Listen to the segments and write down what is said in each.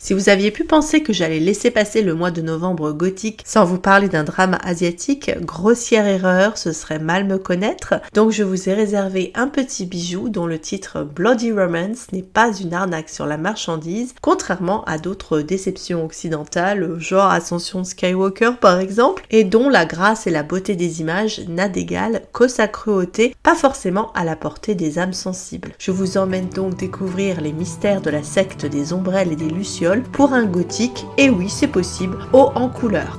Si vous aviez pu penser que j'allais laisser passer le mois de novembre gothique sans vous parler d'un drame asiatique, grossière erreur, ce serait mal me connaître. Donc je vous ai réservé un petit bijou dont le titre Bloody Romance n'est pas une arnaque sur la marchandise, contrairement à d'autres déceptions occidentales, genre Ascension Skywalker par exemple, et dont la grâce et la beauté des images n'a d'égal que sa cruauté, pas forcément à la portée des âmes sensibles. Je vous emmène donc découvrir les mystères de la secte des ombrelles et des lucioles pour un gothique, et oui c'est possible, haut en couleur.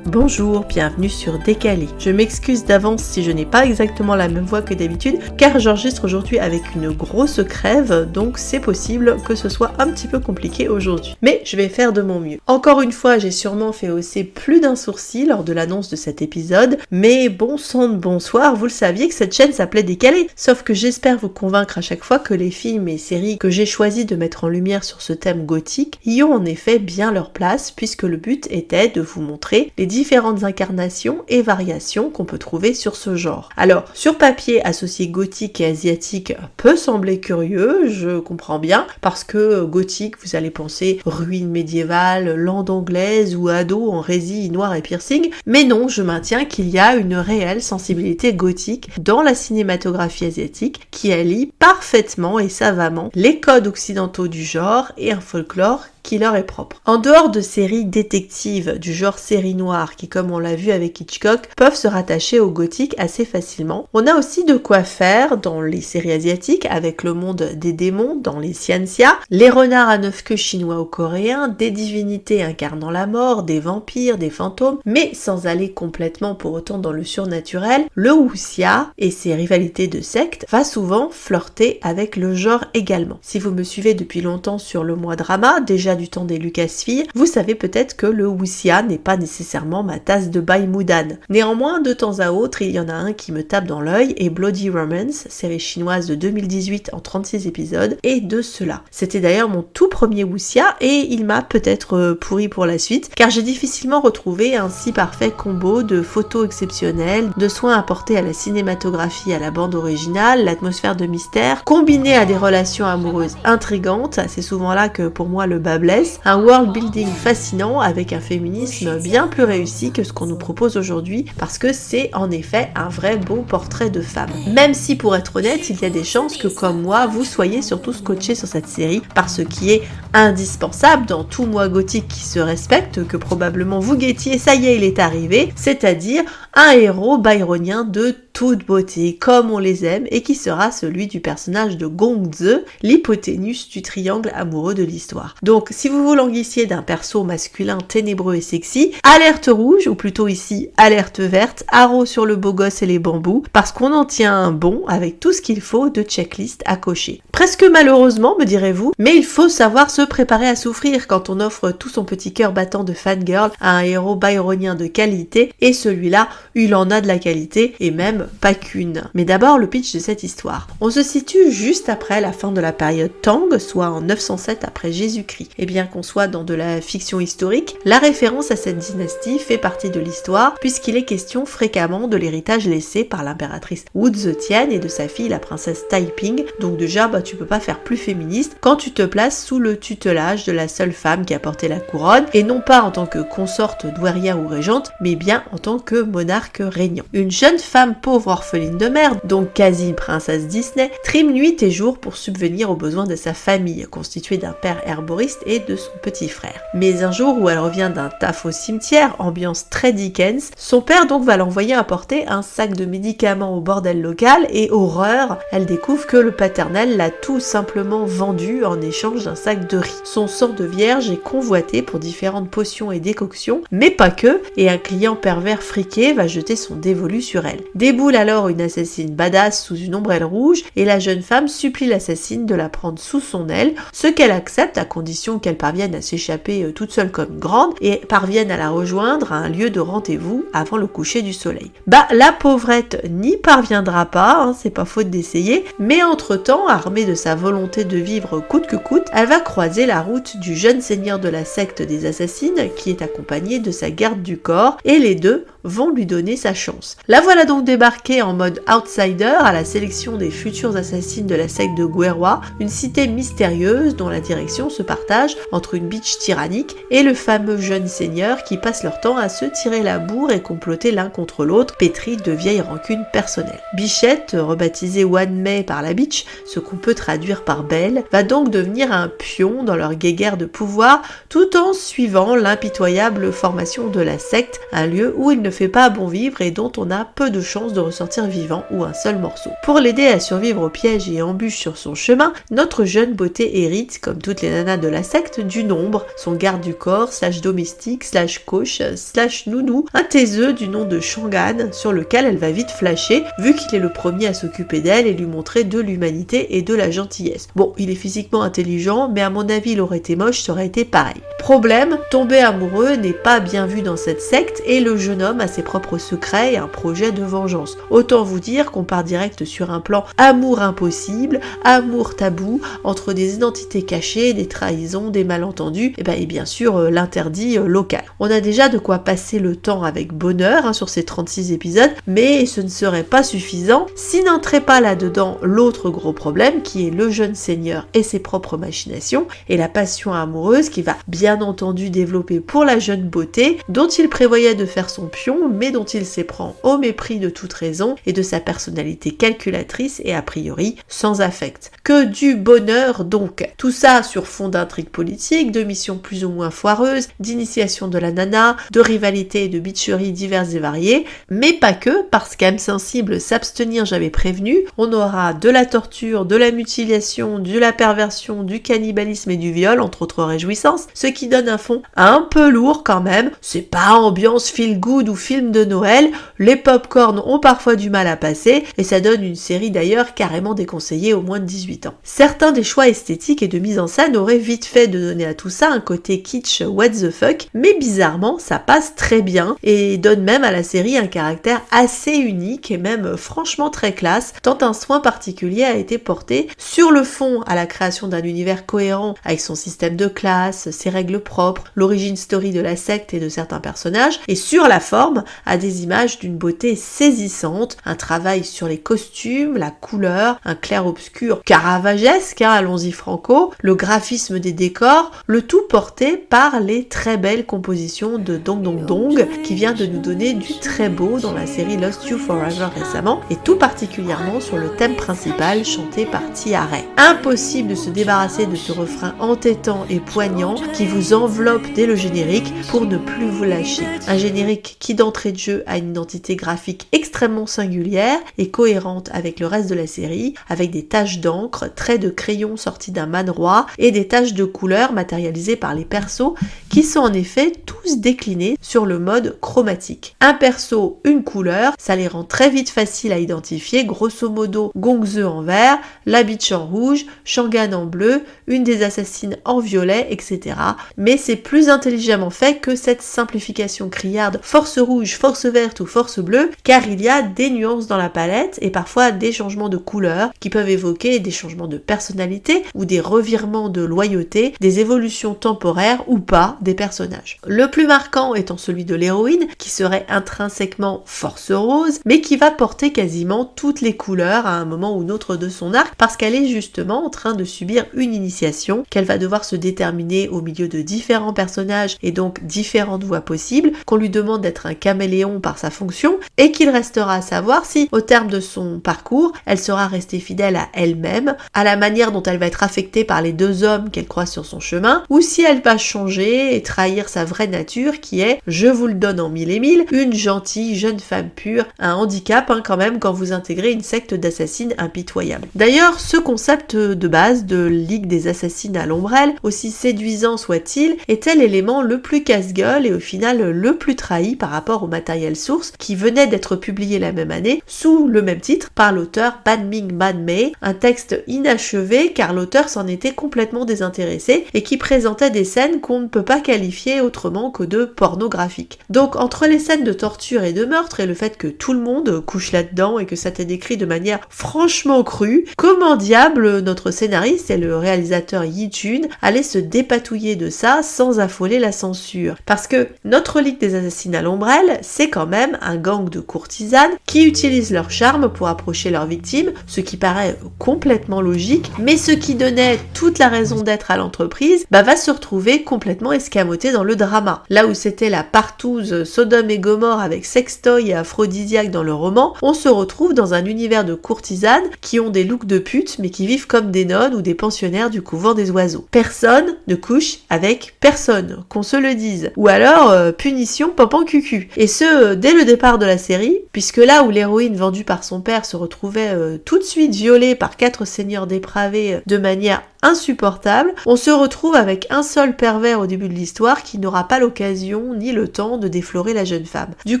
Bonjour, bienvenue sur Décalé. Je m'excuse d'avance si je n'ai pas exactement la même voix que d'habitude, car j'enregistre aujourd'hui avec une grosse crève, donc c'est possible que ce soit un petit peu compliqué aujourd'hui. Mais je vais faire de mon mieux. Encore une fois, j'ai sûrement fait hausser plus d'un sourcil lors de l'annonce de cet épisode, mais bon sang de bonsoir, vous le saviez que cette chaîne s'appelait Décalé. Sauf que j'espère vous convaincre à chaque fois que les films et séries que j'ai choisi de mettre en lumière sur ce thème gothique y ont en effet bien leur place, puisque le but était de vous montrer les différentes incarnations et variations qu'on peut trouver sur ce genre. Alors, sur papier, associer gothique et asiatique peut sembler curieux, je comprends bien, parce que gothique, vous allez penser ruines médiévales, lande anglaise ou ado en résille noir et piercing, mais non, je maintiens qu'il y a une réelle sensibilité gothique dans la cinématographie asiatique qui allie parfaitement et savamment les codes occidentaux du genre et un folklore qui leur est propre. En dehors de séries détectives du genre série noire qui, comme on l'a vu avec Hitchcock, peuvent se rattacher au gothique assez facilement, on a aussi de quoi faire dans les séries asiatiques avec le monde des démons dans les xianxia, les renards à 9 queues chinois ou coréens, des divinités incarnant la mort, des vampires, des fantômes, mais sans aller complètement pour autant dans le surnaturel, le wuxia et ses rivalités de sectes va souvent flirter avec le genre également. Si vous me suivez depuis longtemps sur le mois drama, déjà du temps des Lucasfilms, vous savez peut-être que le wuxia n'est pas nécessairement ma tasse de Bai Mudan. Néanmoins, de temps à autre, il y en a un qui me tape dans l'œil, et Bloody Romance, série chinoise de 2018 en 36 épisodes, est de cela. C'était d'ailleurs mon tout premier wuxia, et il m'a peut-être pourri pour la suite, car j'ai difficilement retrouvé un si parfait combo de photos exceptionnelles, de soins apportés à la cinématographie, à la bande originale, l'atmosphère de mystère, combiné à des relations amoureuses intrigantes. C'est souvent là que pour moi le bas blesse, un world building fascinant avec un féminisme bien plus réussi que ce qu'on nous propose aujourd'hui, parce que c'est en effet un vrai beau portrait de femme. Même si pour être honnête, il y a des chances que comme moi, vous soyez surtout scotché sur cette série par ce qui est indispensable dans tout moi gothique qui se respecte, que probablement vous guettiez, ça y est, il est arrivé, c'est-à-dire un héros byronien de toute beauté, comme on les aime, et qui sera celui du personnage de Gongzi, l'hypoténuse du triangle amoureux de l'histoire. Donc, si vous vous languissiez d'un perso masculin ténébreux et sexy, alerte rouge, ou plutôt ici, alerte verte, haro sur le beau gosse et les bambous, parce qu'on en tient un bon avec tout ce qu'il faut de checklist à cocher. Presque malheureusement, me direz-vous, mais il faut savoir se préparer à souffrir quand on offre tout son petit cœur battant de fangirl à un héros byronien de qualité, et celui-là, il en a de la qualité, et même pas qu'une. Mais d'abord, le pitch de cette histoire. On se situe juste après la fin de la période Tang, soit en 907 après Jésus-Christ. Et bien qu'on soit dans de la fiction historique, la référence à cette dynastie fait partie de l'histoire, puisqu'il est question fréquemment de l'héritage laissé par l'impératrice Wu Zetian et de sa fille, la princesse Taiping. Donc déjà, tu peux pas faire plus féministe quand tu te places sous le tutelage de la seule femme qui a porté la couronne, et non pas en tant que consorte douairière ou régente, mais bien en tant que monarque régnant. Une jeune femme pauvre orpheline de mère, donc quasi princesse Disney, trime nuit et jour pour subvenir aux besoins de sa famille, constituée d'un père herboriste et de son petit frère. Mais un jour où elle revient d'un taf au cimetière, ambiance très Dickens, son père donc va l'envoyer apporter un sac de médicaments au bordel local, et horreur, elle découvre que le paternel l'a tout simplement vendu en échange d'un sac de riz. Son sang de vierge est convoité pour différentes potions et décoctions, mais pas que, et un client pervers friqué va jeter son dévolu sur elle. Déboule alors une assassine badass sous une ombrelle rouge, et la jeune femme supplie l'assassine de la prendre sous son aile, ce qu'elle accepte à condition qu'elle parvienne à s'échapper toute seule comme une grande, et parvienne à la rejoindre à un lieu de rendez-vous avant le coucher du soleil. La pauvrette n'y parviendra pas, c'est pas faute d'essayer, mais entre-temps, armée de sa volonté de vivre coûte que coûte, elle va croiser la route du jeune seigneur de la secte des assassines, qui est accompagné de sa garde du corps, et les deux vont lui donner donner sa chance. La voilà donc débarquée en mode outsider à la sélection des futures assassines de la secte de Guerwa, une cité mystérieuse dont la direction se partage entre une bitch tyrannique et le fameux jeune seigneur qui passe leur temps à se tirer la bourre et comploter l'un contre l'autre, pétris de vieilles rancunes personnelles. Bichette, rebaptisée One May par la bitch, ce qu'on peut traduire par belle, va donc devenir un pion dans leur guéguerre de pouvoir tout en suivant l'impitoyable formation de la secte, un lieu où il ne fait pas bon vivre et dont on a peu de chances de ressortir vivant ou un seul morceau. Pour l'aider à survivre aux pièges et embûches sur son chemin, notre jeune beauté hérite, comme toutes les nanas de la secte, du nombre, son garde du corps, / domestique, / coach, / nounou, un taiseux du nom de Shangan, sur lequel elle va vite flasher, vu qu'il est le premier à s'occuper d'elle et lui montrer de l'humanité et de la gentillesse. Bon, il est physiquement intelligent, mais à mon avis, il aurait été moche, ça aurait été pareil. Problème, tomber amoureux n'est pas bien vu dans cette secte et le jeune homme a ses propres secrets et un projet de vengeance. Autant vous dire qu'on part direct sur un plan amour impossible, amour tabou, entre des identités cachées, des trahisons, des malentendus, et bien sûr l'interdit local. On a déjà de quoi passer le temps avec bonheur sur ces 36 épisodes, mais ce ne serait pas suffisant si n'entrait pas là-dedans l'autre gros problème qui est le jeune seigneur et ses propres machinations et la passion amoureuse qui va bien entendu développer pour la jeune beauté dont il prévoyait de faire son pion mais dont il s'éprend au mépris de toute raison et de sa personnalité calculatrice et a priori sans affect. Que du bonheur donc. Tout ça sur fond d'intrigues politiques, de missions plus ou moins foireuses, d'initiation de la nana, de rivalités et de bitcheries diverses et variées, mais pas que, parce qu'âme sensible s'abstenir j'avais prévenu, on aura de la torture, de la mutilation, de la perversion, du cannibalisme et du viol, entre autres réjouissances, ce qui donne un fond un peu lourd quand même. C'est pas ambiance feel good ou film de Noël, les pop-corn ont parfois du mal à passer, et ça donne une série d'ailleurs carrément déconseillée aux moins de 18 ans. Certains des choix esthétiques et de mise en scène auraient vite fait de donner à tout ça un côté kitsch what the fuck, mais bizarrement ça passe très bien, et donne même à la série un caractère assez unique et même franchement très classe, tant un soin particulier a été porté sur le fond à la création d'un univers cohérent avec son système de classe, ses règles propres, l'origine story de la secte et de certains personnages, et sur la forme à des images d'une beauté saisissante, un travail sur les costumes, la couleur, un clair-obscur caravagesque, allons-y franco, le graphisme des décors, le tout porté par les très belles compositions de Dong Dong Dong qui vient de nous donner du très beau dans la série Lost You Forever récemment et tout particulièrement sur le thème principal chanté par Tia Ray. Impossible de se débarrasser de ce refrain entêtant et poignant qui vous enveloppe dès le générique pour ne plus vous lâcher. Un générique qui d'entrée de jeu a une identité graphique extrêmement singulière et cohérente avec le reste de la série, avec des taches d'encre, traits de crayon sortis d'un man-roi et des taches de couleurs matérialisées par les persos qui sont en effet tous déclinés sur le mode chromatique. Un perso, une couleur, ça les rend très vite faciles à identifier, grosso modo Gongzhe en vert, la bitch en rouge, Shangan en bleu, une des assassines en violet, etc. Mais c'est plus intelligemment fait que cette simplification criarde force rouge, force verte ou force bleue, car il y a des nuances dans la palette et parfois des changements de couleur qui peuvent évoquer des changements de personnalité ou des revirements de loyauté, des évolutions temporaires ou pas des personnages. Le plus marquant étant celui de l'héroïne, qui serait intrinsèquement force rose, mais qui va porter quasiment toutes les couleurs à un moment ou autre de son arc, parce qu'elle est justement en train de subir une initiation, qu'elle va devoir se déterminer au milieu de différents personnages et donc différentes voies possibles, qu'on lui demande d'être un caméléon par sa fonction, et qu'il restera à savoir si, au terme de son parcours, elle sera restée fidèle à elle-même, à la manière dont elle va être affectée par les deux hommes qu'elle croise sur son chemin, ou si elle va changer et trahir sa vraie nature qui est, je vous le donne en mille et mille, une gentille jeune femme pure, un handicap quand même quand vous intégrez une secte d'assassines impitoyables. D'ailleurs, ce concept de base de Ligue des assassines à l'ombrelle, aussi séduisant soit-il, était l'élément le plus casse-gueule et au final le plus trahi par rapport au matériel source qui venait d'être publié la même année sous le même titre par l'auteur Ban Ming Ban Mei, un texte inachevé car l'auteur s'en était complètement désintéressé et qui présentait des scènes qu'on ne peut pas qualifier autrement que de pornographiques. Donc entre les scènes de torture et de meurtre et le fait que tout le monde couche là-dedans et que ça t'est décrit de manière franchement crue, comment diable notre scénariste et le réalisateur Yi Chun allaient se dépatouiller de ça sans affoler la censure? Parce que notre Ligue des assassines à l'ombrelle, c'est quand même un gang de courtisanes qui utilisent leur charme pour approcher leurs victimes, ce qui paraît complètement logique, mais ce qui donnait toute la raison d'être à l'entreprise, va se retrouver complètement escamoté dans le drama. Là où c'était la partouze Sodome et Gomorre avec sextoy et aphrodisiaque dans le roman, on se retrouve dans un univers de courtisanes qui ont des looks de putes mais qui vivent comme des nonnes ou des pensionnaires du couvent des oiseaux. Personne ne couche avec personne, qu'on se le dise. Ou alors, punition pompon cucu. Et ce, dès le départ de la série, puisque là où l'héroïne vendue par son père se retrouvait tout de suite violée par 4 seigneurs dépravés de manière insupportable, on se retrouve avec un seul pervers au début de l'histoire qui n'aura pas l'occasion ni le temps de déflorer la jeune femme. Du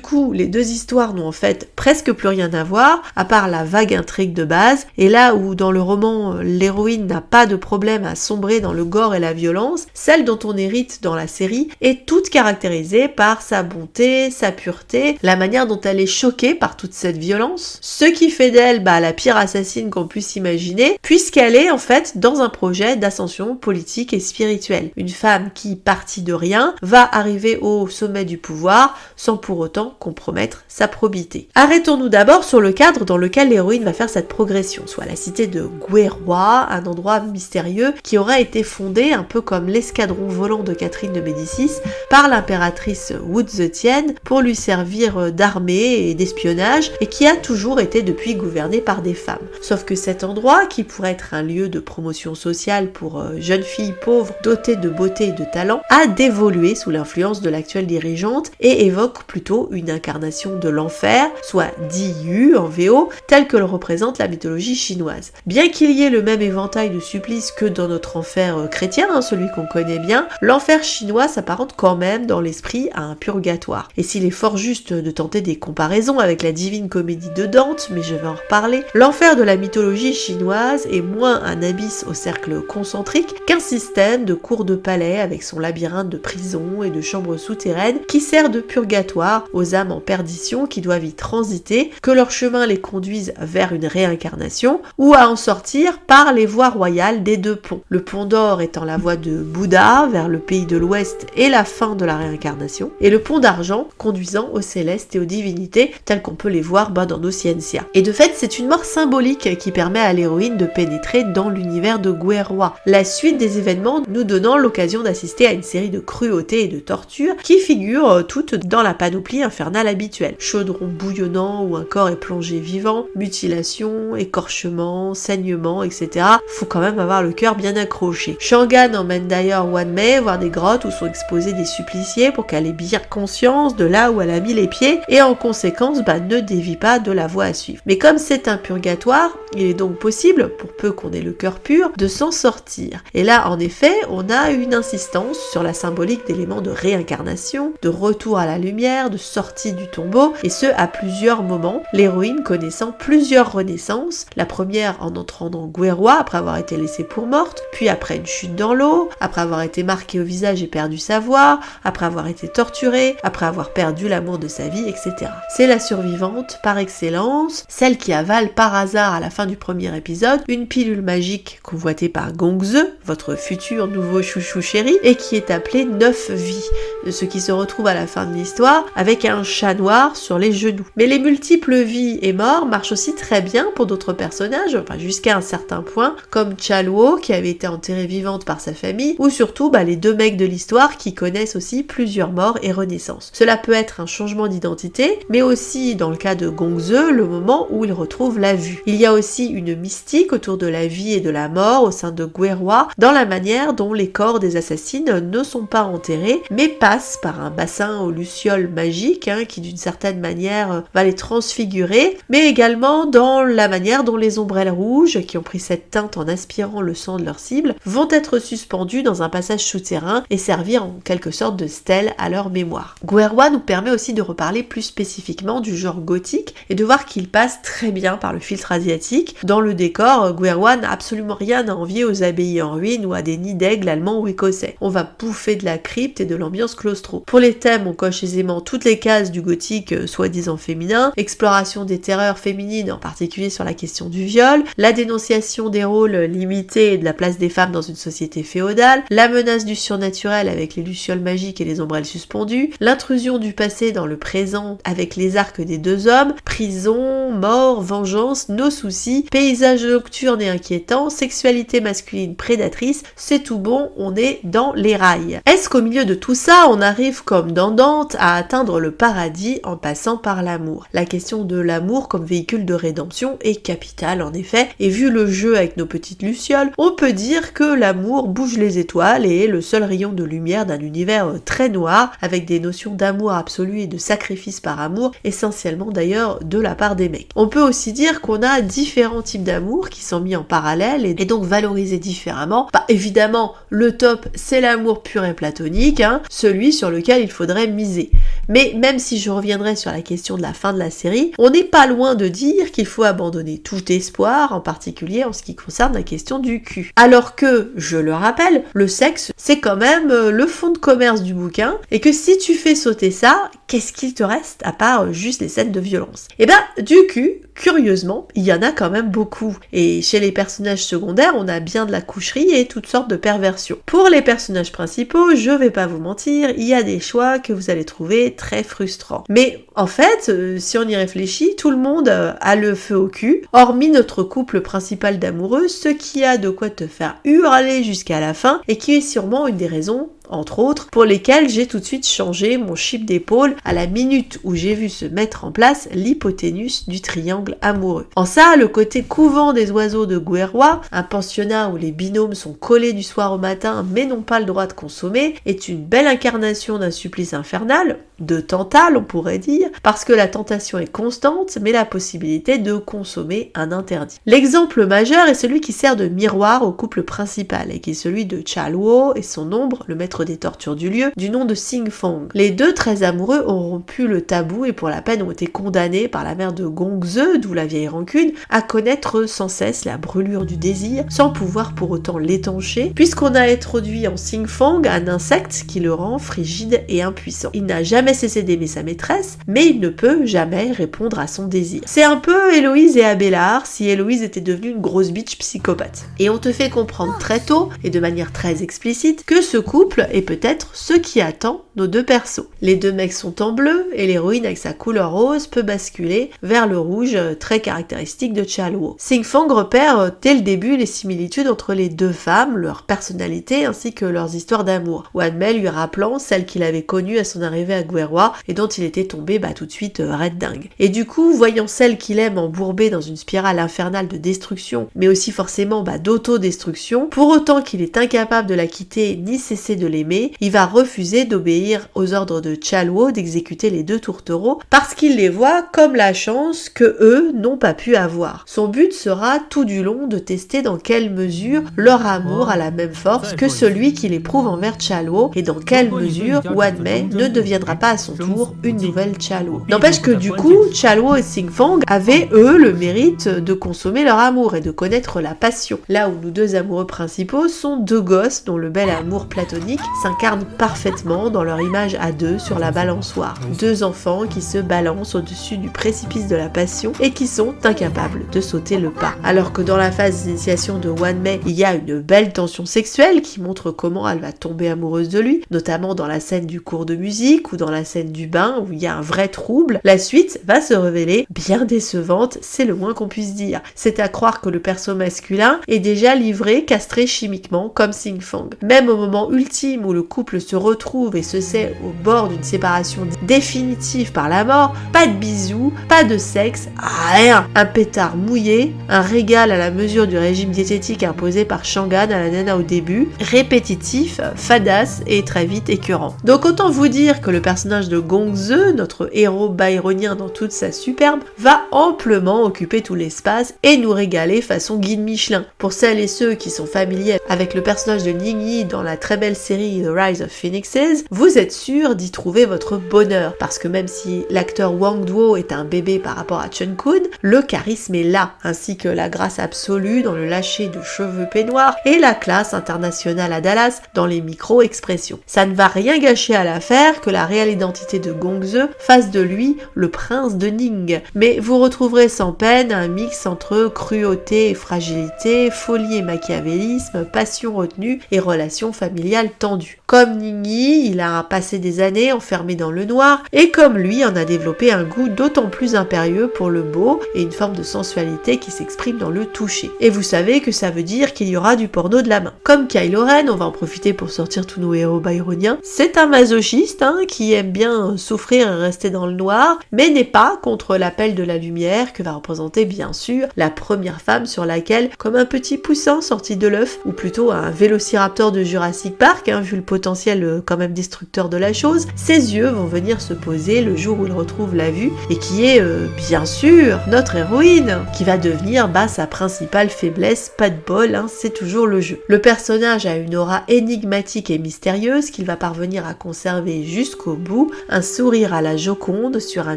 coup, les deux histoires n'ont en fait presque plus rien à voir, à part la vague intrigue de base, et là où dans le roman, l'héroïne n'a pas de problème à sombrer dans le gore et la violence, celle dont on hérite dans la série est toute caractérisée par sa bonté, sa pureté, la manière dont elle est choquée par toute cette violence, ce qui fait d'elle la pire assassine qu'on puisse imaginer, puisqu'elle est en fait dans un projet d'ascension politique et spirituelle. Une femme qui, partie de rien, va arriver au sommet du pouvoir sans pour autant compromettre sa probité. Arrêtons-nous d'abord sur le cadre dans lequel l'héroïne va faire cette progression, soit la cité de Guerroy, un endroit mystérieux qui aurait été fondé, un peu comme l'escadron volant de Catherine de Médicis, par l'impératrice Wu Zetian pour lui servir d'armée et d'espionnage et qui a toujours été depuis gouverné par des femmes. Sauf que cet endroit, qui pourrait être un lieu de promotion sociale pour jeunes filles pauvres dotées de beauté et de talent, a dévolué sous l'influence de l'actuelle dirigeante et évoque plutôt une incarnation de l'enfer, soit Diyu en VO, tel que le représente la mythologie chinoise. Bien qu'il y ait le même éventail de supplices que dans notre enfer chrétien, celui qu'on connaît bien, l'enfer chinois s'apparente quand même dans l'esprit à un purgatoire. Et s'il est fort juste de tenter des comparaisons avec la divine comédie de Dante, mais je vais en reparler, l'enfer de la mythologie chinoise est moins un abysse au cercle concentrique qu'un système de cours de palais avec son labyrinthe de prisons et de chambres souterraines qui sert de purgatoire aux âmes en perdition qui doivent y transiter, que leur chemin les conduise vers une réincarnation ou à en sortir par les voies royales des 2 ponts. Le pont d'or étant la voie de Bouddha vers le pays de l'Ouest et la fin de la réincarnation, et le pont d'argent conduisant aux célestes et aux divinités telles qu'on peut les voir dans nos Scientia. Et de fait, c'est une mort symbolique qui permet à l'héroïne de pénétrer dans l'univers de Guerroy, la suite des événements nous donnant l'occasion d'assister à une série de cruautés et de tortures qui figurent toutes dans la panoplie infernale habituelle. Chaudron bouillonnant où un corps est plongé vivant, mutilation, écorchement, saignement, etc. Faut quand même avoir le cœur bien accroché. Shangan emmène d'ailleurs Wan Mei voir des grottes où sont exposés des suppliciés pour qu'elle ait bien conscience de là où elle a mis les pieds et en conséquence ne dévie pas de la voie à suivre. Mais comme c'est un purgatoire, il est donc possible, pour peu qu'on ait le cœur pur, de s'en sortir. Et là, en effet, on a une insistance sur la symbolique d'éléments de réincarnation, de retour à la lumière, de sortie du tombeau, et ce à plusieurs moments, l'héroïne connaissant plusieurs renaissances, la première en entrant dans Guerroy après avoir été laissée pour morte, puis après une chute dans l'eau, après avoir été marquée au visage et perdu sa voix, après avoir été torturée, après avoir perdu l'amour de sa vie, etc. C'est la survivante par excellence, celle qui avale par hasard à la fin du premier épisode une pilule magique convoitée par Gongze, votre futur nouveau chouchou chéri, et qui est appelée 9 vies, ce qui se retrouve à la fin de l'histoire avec un chat noir sur les genoux. Mais les multiples vies et morts marchent aussi très bien pour d'autres personnages, enfin jusqu'à un certain point, comme Chaluo qui avait été enterrée vivante par sa famille, ou surtout les 2 mecs de l'histoire qui connaissent aussi plusieurs morts et renaissances. Cela peut être un changement d'identité, mais aussi dans le cas de Gongze, le moment où il retrouve la vue. Il y a aussi une mystique autour de la vie et de la mort au sein de Guerroy, dans la manière dont les corps des assassines ne sont pas enterrés, mais passent par un bassin aux lucioles magiques, qui d'une certaine manière va les transfigurer, mais également dans la manière dont les ombrelles rouges, qui ont pris cette teinte en aspirant le sang de leur cible, vont être suspendues dans un passage souterrain et servir en quelque sorte de stèle à leur mémoire. Guerroy nous permet aussi de reparler plus spécifiquement du genre gothique et de voir qu'il passe très bien par le filtre asiatique. Dans le décor, Guerroy n'a absolument rien à envier aux abbayes en ruine ou à des nids d'aigles allemands ou écossais. On va bouffer de la crypte et de l'ambiance claustro. Pour les thèmes, on coche aisément toutes les cases du gothique soi-disant féminin, exploration des terreurs féminines, en particulier sur la question du viol, la dénonciation des rôles limités et de la place des femmes dans une société féodale, la menace du surnaturel avec les lucioles magiques et les ombrelles suspendues, l'intrusion du passé dans le présent avec les arcs des deux hommes, prison, mort, vengeance, nos soucis, paysages nocturnes et inquiétants, sexualité masculine prédatrice, c'est tout bon, on est dans les rails. Est-ce qu'au milieu de tout ça, on arrive comme dans Dante à atteindre le paradis en passant par l'amour? La question de l'amour comme véhicule de rédemption est capitale en effet, et vu le jeu avec nos petites lucioles, on peut dire que l'amour bouge les étoiles et est le seul rayon de lumière d'un univers très noir, avec des notions d'amour absolu et de sacrifice par amour, essentiellement d'ailleurs de la part des mecs. On peut aussi dire qu'on a différents types d'amour qui sont mis en parallèle et donc valorisés différemment. Évidemment, le top, c'est l'amour pur et platonique, celui sur lequel il faudrait miser. Mais même si je reviendrai sur la question de la fin de la série, on n'est pas loin de dire qu'il faut abandonner tout espoir, en particulier en ce qui concerne la question du cul. Alors que, je le rappelle, le sexe, c'est quand même le fond de commerce du bouquin, et que si tu fais sauter ça, qu'est-ce qu'il te reste à part juste les scènes de violence? Et du cul, curieusement, il y en a quand même beaucoup. Et chez les personnages secondaires, on a bien de la coucherie et toutes sortes de perversions. Pour les personnages principaux, je vais pas vous mentir, il y a des choix que vous allez trouver très frustrants. Mais en fait, si on y réfléchit, tout le monde a le feu au cul, hormis notre couple principal d'amoureux, ce qui a de quoi te faire hurler jusqu'à la fin, et qui est sûrement une des raisons, entre autres, pour lesquels j'ai tout de suite changé mon chip d'épaule à la minute où j'ai vu se mettre en place l'hypoténuse du triangle amoureux. En ça, le côté couvent des oiseaux de Guerrois, un pensionnat où les binômes sont collés du soir au matin mais n'ont pas le droit de consommer, est une belle incarnation d'un supplice infernal, de Tantale on pourrait dire, parce que la tentation est constante mais la possibilité de consommer un interdit. L'exemple majeur est celui qui sert de miroir au couple principal et qui est celui de Chaluo et son ombre, le maître des tortures du lieu, du nom de Sing Fong. Les deux très amoureux ont rompu le tabou et pour la peine ont été condamnés par la mère de Gongze, d'où la vieille rancune, à connaître sans cesse la brûlure du désir, sans pouvoir pour autant l'étancher, puisqu'on a introduit en Sing Fong un insecte qui le rend frigide et impuissant. Il n'a jamais cessé d'aimer sa maîtresse, mais il ne peut jamais répondre à son désir. C'est un peu Héloïse et Abélard si Héloïse était devenue une grosse bitch psychopathe. Et on te fait comprendre très tôt, et de manière très explicite, que ce couple est peut-être ce qui attend nos deux persos. Les deux mecs sont en bleu et l'héroïne avec sa couleur rose peut basculer vers le rouge très caractéristique de Chaluo. Sing Fong repère dès le début les similitudes entre les deux femmes, leur personnalité ainsi que leurs histoires d'amour. Wan Mei lui rappelant celle qu'il avait connue à son arrivée à Guerrois et dont il était tombé tout de suite red dingue. Et du coup, voyant celle qu'il aime embourbée dans une spirale infernale de destruction, mais aussi forcément d'autodestruction, pour autant qu'il est incapable de la quitter ni cesser de l'aimer, il va refuser d'obéir aux ordres de Chaluo d'exécuter les deux tourtereaux parce qu'il les voit comme la chance que eux n'ont pas pu avoir. Son but sera tout du long de tester dans quelle mesure leur amour a la même force que celui qu'il éprouve envers Chaluo et dans quelle mesure Wan Mei ne deviendra pas à son tour une nouvelle Chaluo. N'empêche que du coup, Chaluo et Sing Fong avaient eux le mérite de consommer leur amour et de connaître la passion. Là où nos deux amoureux principaux sont deux gosses dont le bel amour platonique s'incarne parfaitement dans leur image à deux sur la balançoire. Deux enfants qui se balancent au-dessus du précipice de la passion et qui sont incapables de sauter le pas. Alors que dans la phase d'initiation de Wan Mei, il y a une belle tension sexuelle qui montre comment elle va tomber amoureuse de lui, notamment dans la scène du cours de musique ou dans la scène du bain où il y a un vrai trouble. La suite va se révéler bien décevante, c'est le moins qu'on puisse dire. C'est à croire que le perso masculin est déjà livré, castré chimiquement comme Sing Fong. Même au moment ultime où le couple se retrouve et se sait au bord d'une séparation définitive par la mort, pas de bisous, pas de sexe, rien. Un pétard mouillé, un régal à la mesure du régime diététique imposé par Shangan à la nana au début, répétitif, fadasse et très vite écœurant. Donc autant vous dire que le personnage de Gongze, notre héros byronien dans toute sa superbe, va amplement occuper tout l'espace et nous régaler façon guide Michelin. Pour celles et ceux qui sont familiers avec le personnage de Ning Yi dans la très belle série The Rise of Phoenixes, vous vous êtes sûr d'y trouver votre bonheur. Parce que même si l'acteur Wang Duo est un bébé par rapport à Chun Kun, le charisme est là, ainsi que la grâce absolue dans le lâcher de cheveux peignoirs et la classe internationale à Dallas dans les micro-expressions. Ça ne va rien gâcher à l'affaire que la réelle identité de Gongzi fasse de lui le prince de Ning. Mais vous retrouverez sans peine un mix entre cruauté et fragilité, folie et machiavélisme, passion retenue et relations familiales tendues. Comme Ningyi, il a passé des années enfermé dans le noir et comme lui en a développé un goût d'autant plus impérieux pour le beau et une forme de sensualité qui s'exprime dans le toucher. Et vous savez que ça veut dire qu'il y aura du porno de la main. Comme Kylo Ren, on va en profiter pour sortir tous nos héros byroniens, c'est un masochiste qui aime bien souffrir et rester dans le noir, mais n'est pas contre l'appel de la lumière que va représenter bien sûr la première femme sur laquelle, comme un petit poussin sorti de l'œuf, ou plutôt un vélociraptor de Jurassic Park, vu le potentiel quand même destructeur de la chose, ses yeux vont venir se poser le jour où il retrouve la vue, et qui est bien sûr notre héroïne, qui va devenir sa principale faiblesse, pas de bol, c'est toujours le jeu. Le personnage a une aura énigmatique et mystérieuse qu'il va parvenir à conserver jusqu'au bout, un sourire à la Joconde sur un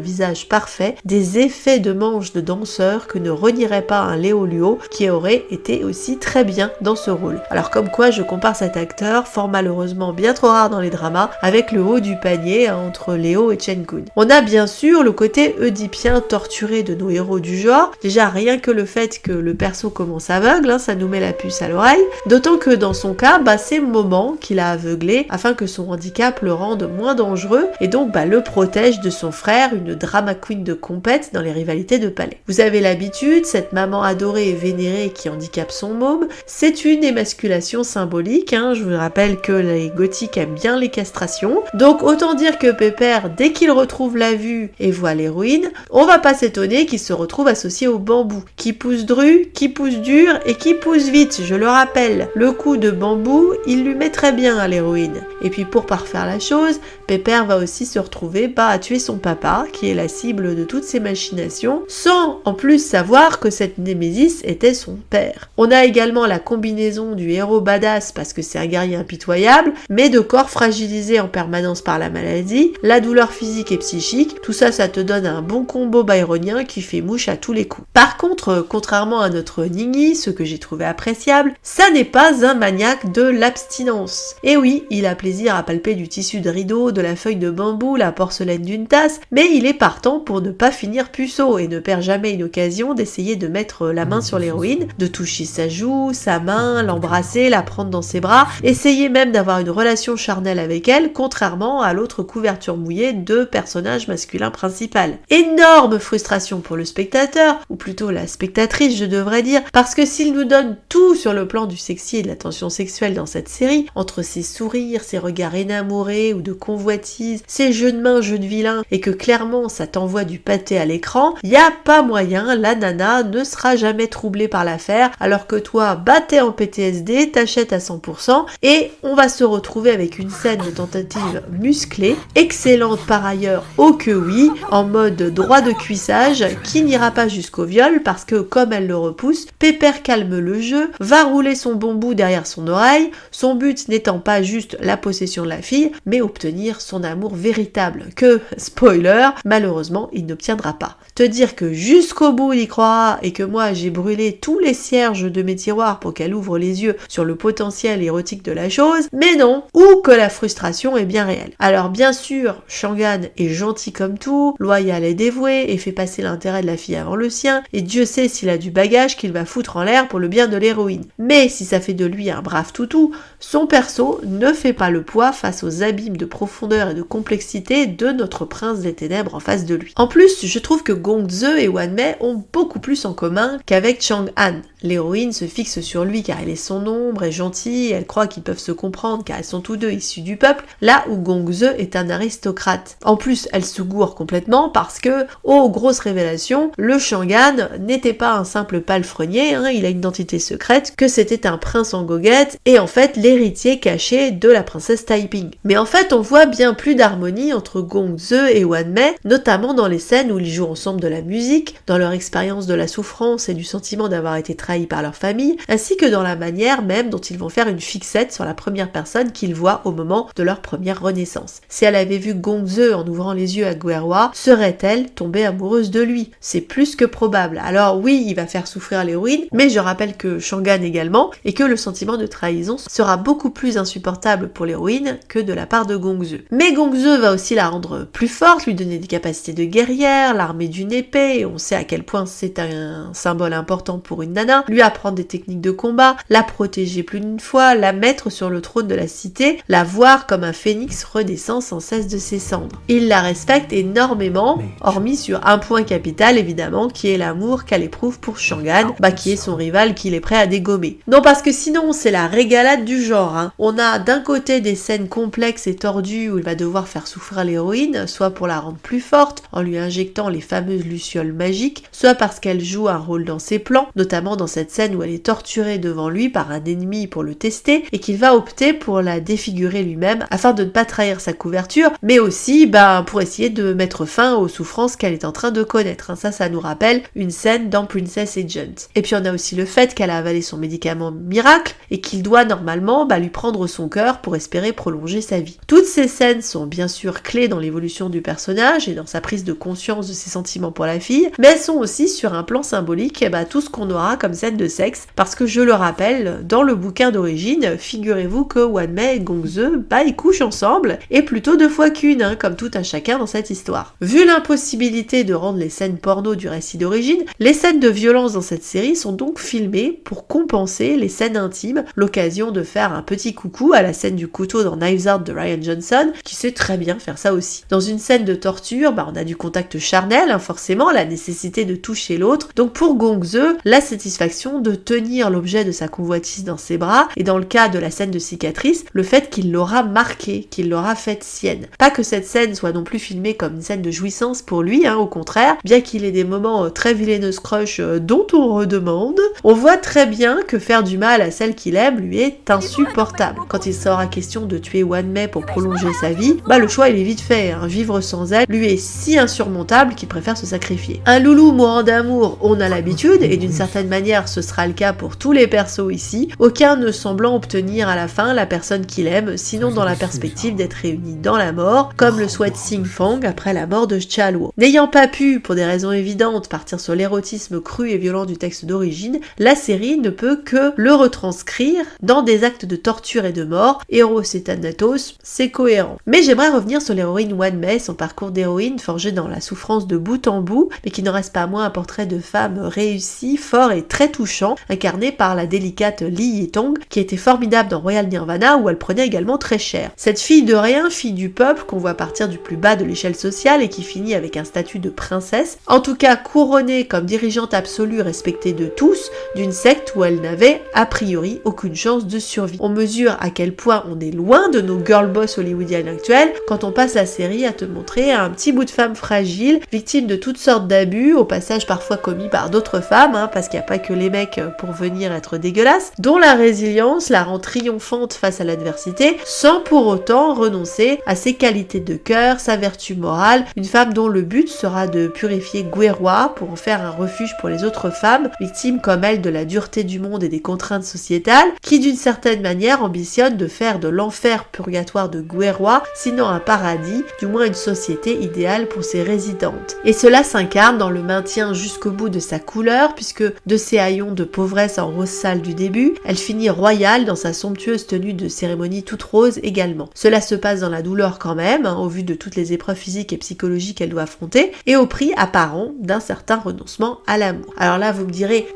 visage parfait, des effets de manche de danseur que ne renierait pas un Léo Luo qui aurait été aussi très bien dans ce rôle. Alors comme quoi je compare cet acteur, fort malheureusement bien trop rare dans les dramas, avec le haut du panier entre Léo et Chen Kun. On a bien sûr le côté oedipien torturé de nos héros du genre, déjà rien que le fait que le perso commence aveugle, ça nous met la puce à l'oreille, d'autant que dans son cas, c'est le moment qu'il a aveuglé afin que son handicap le rende moins dangereux et donc le protège de son frère, une drama queen de compète dans les rivalités de palais. Vous avez l'habitude, cette maman adorée et vénérée qui handicape son môme, c'est une émasculation symbolique, je vous rappelle que les gothiques aiment bien les castrations, donc autant dire que Pépère, dès qu'il retrouve la vue et voit l'héroïne, on va pas s'étonner qu'il se retrouve associé au bambou, qui pousse dru, qui pousse dur et qui pousse vite, je le rappelle. Le coup de bambou, il lui met très bien à l'héroïne. Et puis pour parfaire la chose, Pépère va aussi se retrouver à tuer son papa, qui est la cible de toutes ses machinations, sans en plus savoir que cette némésis était son père. On a également la combinaison du héros badass, parce que c'est un guerrier impitoyable, mais de corps fragilisé en permanence par la maladie, la douleur physique et psychique, tout ça, ça te donne un bon combo byronien qui fait mouche à tous les coups. Par contre, contrairement à notre Ningyi, ce que j'ai trouvé appréciable, ça n'est pas un maniaque de l'abstinence. Et oui, il a plaisir à palper du tissu de rideau, de la feuille de bambou, la porcelaine d'une tasse, mais il est partant pour ne pas finir puceau et ne perd jamais une occasion d'essayer de mettre la main sur l'héroïne, de toucher sa joue, sa main, l'embrasser, la prendre dans ses bras, essayer même d'avoir une relation charnelle avec elle, contrairement à l'autre couverture mouillée de personnage masculin principal. Énorme frustration pour le spectateur, ou plutôt la spectatrice je devrais dire, parce que s'il nous donne tout sur le plan du sexy et de la tension sexuelle dans cette série, entre ses sourires, ses regards énamourés ou de convoitise, ses jeux de main, jeux de vilain, et que clairement ça t'envoie du pâté à l'écran, y a pas moyen, la nana ne sera jamais troublée par l'affaire, alors que toi, t'es en PTSD, t'achètes à 100%, et on va se retrouver avec une scène de tentative musclée, excellente par ailleurs, oh que oui, en mode droit de cuissage, qui n'ira pas jusqu'au viol, parce que comme elle le repousse, Pépère calme le jeu, va rouler son bon bout derrière son oreille, son but n'étant pas juste la possession de la fille, mais obtenir son amour véritable, que, spoiler, malheureusement, il n'obtiendra pas. Te dire que jusqu'au bout il y croira, et que moi j'ai brûlé tous les cierges de mes tiroirs pour qu'elle ouvre les yeux sur le potentiel érotique de la chose, mais non, ou que la frustration est bien réelle. Alors bien sûr, Shangan est gentil comme tout, loyal et dévoué, et fait passer l'intérêt de la fille avant le sien, et Dieu sait s'il a du bagage qu'il va foutre en l'air pour le bien de l'héroïne. Mais si ça fait de lui un brave toutou, son perso ne fait pas le poids face aux abîmes de profondeur et de complexité de notre prince des ténèbres en face de lui. En plus, je trouve que Gongzi et Wanmei ont beaucoup plus en commun qu'avec Chang'an. L'héroïne se fixe sur lui car elle est son ombre, est gentille, elle croit qu'ils peuvent se comprendre car elles sont tous deux issus du peuple, là où Gongzi est un aristocrate. En plus, elle se gourre complètement parce que, oh grosse révélation, le Shangan n'était pas un simple palefrenier, il a une identité secrète, que c'était un prince en goguette et en fait l'héritier caché de la princesse Taiping. Mais en fait, on voit bien plus d'harmonie entre Gongzi et Wanmei, notamment dans les scènes où ils jouent ensemble de la musique, dans leur expérience de la souffrance et du sentiment d'avoir été trahis par leur famille, ainsi que dans la manière même dont ils vont faire une fixette sur la première personne qu'ils voient au moment de leur première renaissance. Si elle avait vu Gongze en ouvrant les yeux à Guerhua, serait-elle tombée amoureuse de lui? C'est plus que probable. Alors oui, il va faire souffrir l'héroïne, mais je rappelle que Shangan également, et que le sentiment de trahison sera beaucoup plus insupportable pour l'héroïne que de la part de Gongze. Mais Gongze va aussi la rendre plus forte, lui donner des capacités de guerrière, l'armer d'une épée, et on sait à quel point c'est un symbole important pour une nana, lui apprendre des techniques de combat, la protéger plus d'une fois, la mettre sur le trône de la cité, la voir comme un phénix redescend sans cesse de ses cendres. Il la respecte énormément, hormis sur un point capital évidemment, qui est l'amour qu'elle éprouve pour Shangan, qui est son rival qu'il est prêt à dégommer. Non, parce que sinon c'est la régalade du genre, hein. On a d'un côté des scènes complexes et tordues où il va devoir faire souffrir l'héroïne, soit pour la rendre plus forte, en lui injectant les fameuses lucioles magiques, soit parce qu'elle joue un rôle dans ses plans, notamment dans cette scène où elle est torturée devant lui par un ennemi pour le tester, et qu'il va opter pour la défigurer lui-même afin de ne pas trahir sa couverture, mais aussi pour essayer de mettre fin aux souffrances qu'elle est en train de connaître. Ça nous rappelle une scène dans Princess Agent. Et puis on a aussi le fait qu'elle a avalé son médicament miracle et qu'il doit normalement lui prendre son cœur pour espérer prolonger sa vie. Toutes ces scènes sont bien sûr clés dans l'évolution du personnage et dans sa prise de conscience de ses sentiments pour la fille, mais elles sont aussi sur un plan symbolique tout ce qu'on aura comme scène de sexe, parce que je le rappelle, dans le bouquin d'origine, figurez-vous que Wanmei et Gongze, ils couchent ensemble, et plutôt 2 fois qu'une, comme tout un chacun dans cette histoire. Vu l'impossibilité de rendre les scènes porno du récit d'origine, les scènes de violence dans cette série sont donc filmées pour compenser les scènes intimes, l'occasion de faire un petit coucou à la scène du couteau dans Knives Out de Rian Johnson, qui sait très bien faire ça aussi. Dans une scène de torture, on a du contact charnel, forcément, la nécessité de toucher l'autre, donc pour Gongze, la satisfaction de tenir l'objet de sa convoitise dans ses bras, et dans le cas de la scène de cicatrice, le fait qu'il l'aura marquée, qu'il l'aura faite sienne. Pas que cette scène soit non plus filmée comme une scène de jouissance pour lui, au contraire, bien qu'il ait des moments très vilainous crush dont on redemande, on voit très bien que faire du mal à celle qu'il aime lui est insupportable. Quand il sera question de tuer Wanmei pour prolonger sa vie, le choix il est vite fait, vivre sans elle lui est si insurmontable qu'il préfère se sacrifier. Un loulou mourant d'amour, on a l'habitude, et d'une certaine manière ce sera le cas pour tous les persos ici, aucun ne semblant obtenir à la fin la personne qu'il aime, sinon dans la perspective d'être réunis dans la mort, comme le souhaite Xing Fang après la mort de Chaluo. N'ayant pas pu, pour des raisons évidentes, partir sur l'érotisme cru et violent du texte d'origine, la série ne peut que le retranscrire dans des actes de torture et de mort, Eros et Thanatos, c'est cohérent. Mais j'aimerais revenir sur l'héroïne Wanmei, son parcours d'héroïne forgé dans la souffrance de bout en bout, mais qui ne reste pas moins un portrait de femme réussi, fort et très touchant, incarné par la délicate Li Yitong, qui était formidable dans Royal Nirvana, où elle prenait également très cher. Cette fille de rien, fille du peuple, qu'on voit partir du plus bas de l'échelle sociale et qui finit avec un statut de princesse, en tout cas couronnée comme dirigeante absolue respectée de tous, d'une secte où elle n'avait a priori aucune chance de survie. On mesure à quel point on est loin de nos girl boss hollywoodiennes actuelles quand on passe la série à te montrer un petit bout de femme fragile, victime de toutes sortes d'abus, au passage parfois commis par d'autres femmes, parce qu'il n'y a pas que les mecs pour venir être dégueulasses, dont la résilience la rend triomphante face à l'adversité, sans pour autant renoncer à ses qualités de cœur, sa vertu morale, une femme dont le but sera de purifier Guerhua pour en faire un refuge pour les autres femmes, victimes comme elle de la dureté du monde et des contraintes sociétales, qui d'une certaine manière ambitionnent de faire de l'enfer purgatoire de Guerhua, sinon un paradis, du moins une société idéale pour ses résidentes. Et cela s'incarne dans le maintien jusqu'au bout de sa couleur, puisque de ses haillons de pauvresse en rose sale du début, elle finit royale dans sa somptueuse tenue de cérémonie toute rose également. Cela se passe dans la douleur quand même, au vu de toutes les épreuves physiques et psychologiques qu'elle doit affronter, et au prix apparent d'un certain renoncement à l'amour. Alors là, vous me direz,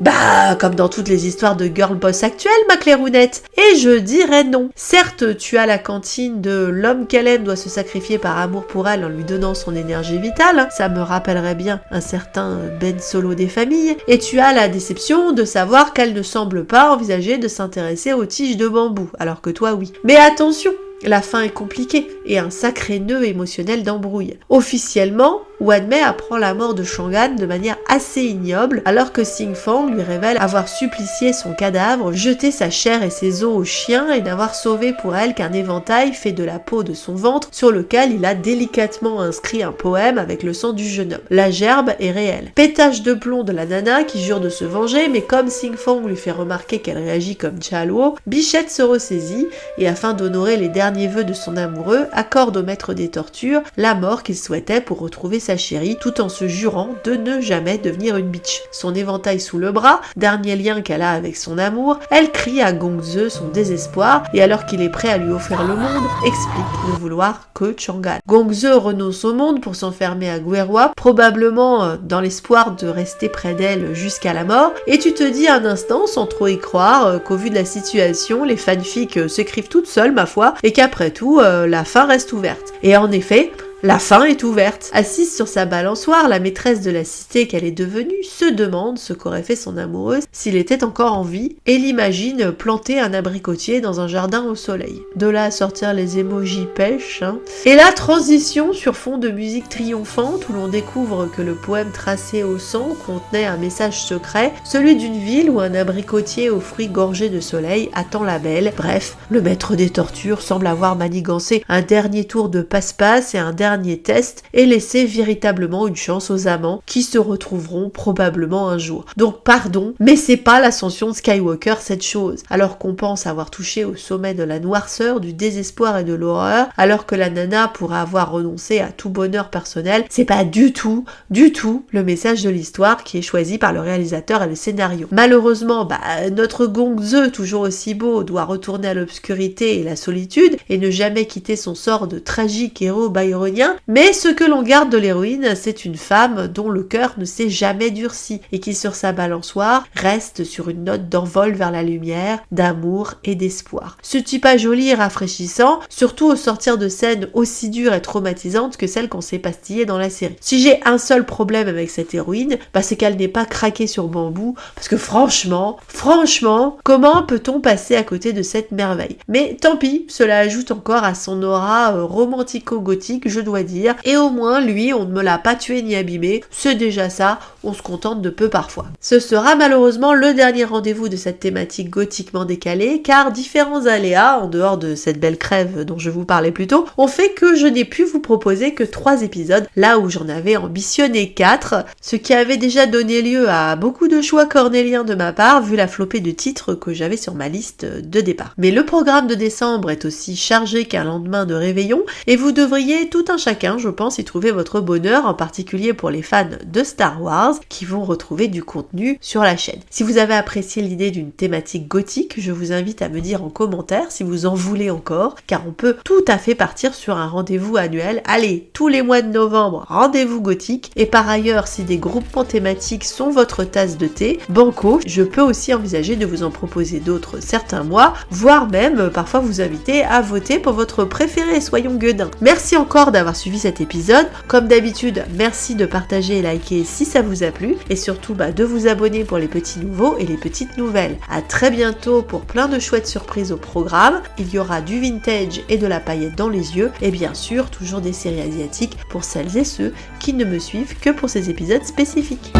comme dans toutes les histoires de girl boss actuelles, ma clairounette. Et je dirais non. Certes, tu as la cantine de l'homme qu'elle aime doit se sacrifier par amour pour elle en lui donnant son énergie vitale, ça me rappellerait bien un certain Ben Solo des familles, et tu as la déception de savoir qu'elle ne semble pas envisager de s'intéresser aux tiges de bambou, alors que toi oui. Mais attention, la fin est compliquée et un sacré nœud émotionnel d'embrouille. Officiellement, Wanmei apprend la mort de Shangan de manière assez ignoble, alors que Xing Fang lui révèle avoir supplicié son cadavre, jeté sa chair et ses os aux chiens et n'avoir sauvé pour elle qu'un éventail fait de la peau de son ventre sur lequel il a délicatement inscrit un poème avec le sang du jeune homme. La gerbe est réelle. Pétage de plomb de la nana qui jure de se venger, mais comme Xing Fang lui fait remarquer qu'elle réagit comme Chaluo, Bichette se ressaisit et afin d'honorer les derniers dernier vœu de son amoureux, accorde au maître des tortures la mort qu'il souhaitait pour retrouver sa chérie, tout en se jurant de ne jamais devenir une bitch. Son éventail sous le bras, dernier lien qu'elle a avec son amour, elle crie à Gongzi son désespoir, et alors qu'il est prêt à lui offrir le monde, explique ne vouloir que Chang'an. Gongzi renonce au monde pour s'enfermer à Guerhua, probablement dans l'espoir de rester près d'elle jusqu'à la mort, et tu te dis un instant, sans trop y croire, qu'au vu de la situation, les fanfics s'écrivent toutes seules, ma foi, et qu'après tout, la fin reste ouverte. Et en effet, la fin est ouverte. Assise sur sa balançoire, la maîtresse de la cité qu'elle est devenue se demande ce qu'aurait fait son amoureux s'il était encore en vie et l'imagine planter un abricotier dans un jardin au soleil. De là à sortir les émojis pêche, hein. Et la transition sur fond de musique triomphante où l'on découvre que le poème tracé au sang contenait un message secret, celui d'une ville où un abricotier aux fruits gorgés de soleil attend la belle. Bref, le maître des tortures semble avoir manigancé un dernier tour de passe-passe et un dernier test et laisser véritablement une chance aux amants qui se retrouveront probablement un jour. Donc pardon, mais c'est pas l'ascension de Skywalker cette chose. Alors qu'on pense avoir touché au sommet de la noirceur, du désespoir et de l'horreur, alors que la nana pourrait avoir renoncé à tout bonheur personnel, c'est pas du tout le message de l'histoire qui est choisi par le réalisateur et le scénario. Malheureusement, notre Gongzi, toujours aussi beau, doit retourner à l'obscurité et la solitude et ne jamais quitter son sort de tragique héros byronien. Mais ce que l'on garde de l'héroïne, c'est une femme dont le cœur ne s'est jamais durci et qui sur sa balançoire reste sur une note d'envol vers la lumière, d'amour et d'espoir. Ce typage joli et rafraîchissant, surtout au sortir de scènes aussi dures et traumatisantes que celles qu'on s'est pastillées dans la série. Si j'ai un seul problème avec cette héroïne, c'est qu'elle n'est pas craquée sur bambou, parce que franchement, comment peut-on passer à côté de cette merveille? Mais tant pis, cela ajoute encore à son aura romantico-gothique, je dois dire, et au moins lui on ne me l'a pas tué ni abîmé, c'est déjà ça, on se contente de peu parfois. Ce sera malheureusement le dernier rendez-vous de cette thématique gothiquement décalée, car différents aléas, en dehors de cette belle crève dont je vous parlais plus tôt, ont fait que je n'ai pu vous proposer que 3 épisodes, là où j'en avais ambitionné 4, ce qui avait déjà donné lieu à beaucoup de choix cornéliens de ma part, vu la flopée de titres que j'avais sur ma liste de départ. Mais le programme de décembre est aussi chargé qu'un lendemain de réveillon, et vous devriez tout un chacun, je pense, y trouver votre bonheur, en particulier pour les fans de Star Wars, qui vont retrouver du contenu sur la chaîne. Si vous avez apprécié l'idée d'une thématique gothique, je vous invite à me dire en commentaire si vous en voulez encore, car on peut tout à fait partir sur un rendez-vous annuel. Allez, tous les mois de novembre, rendez-vous gothique, et par ailleurs, si des groupements thématiques sont votre tasse de thé, banco, je peux aussi envisager de vous en proposer d'autres certains mois, voire même parfois vous inviter à voter pour votre préféré, soyons gueudins. Merci encore d'avoir suivi cet épisode. Comme d'habitude, merci de partager et liker si ça vous a plu, et surtout de vous abonner pour les petits nouveaux et les petites nouvelles. À très bientôt pour plein de chouettes surprises au programme. Il y aura du vintage et de la paillette dans les yeux, et bien sûr toujours des séries asiatiques pour celles et ceux qui ne me suivent que pour ces épisodes spécifiques.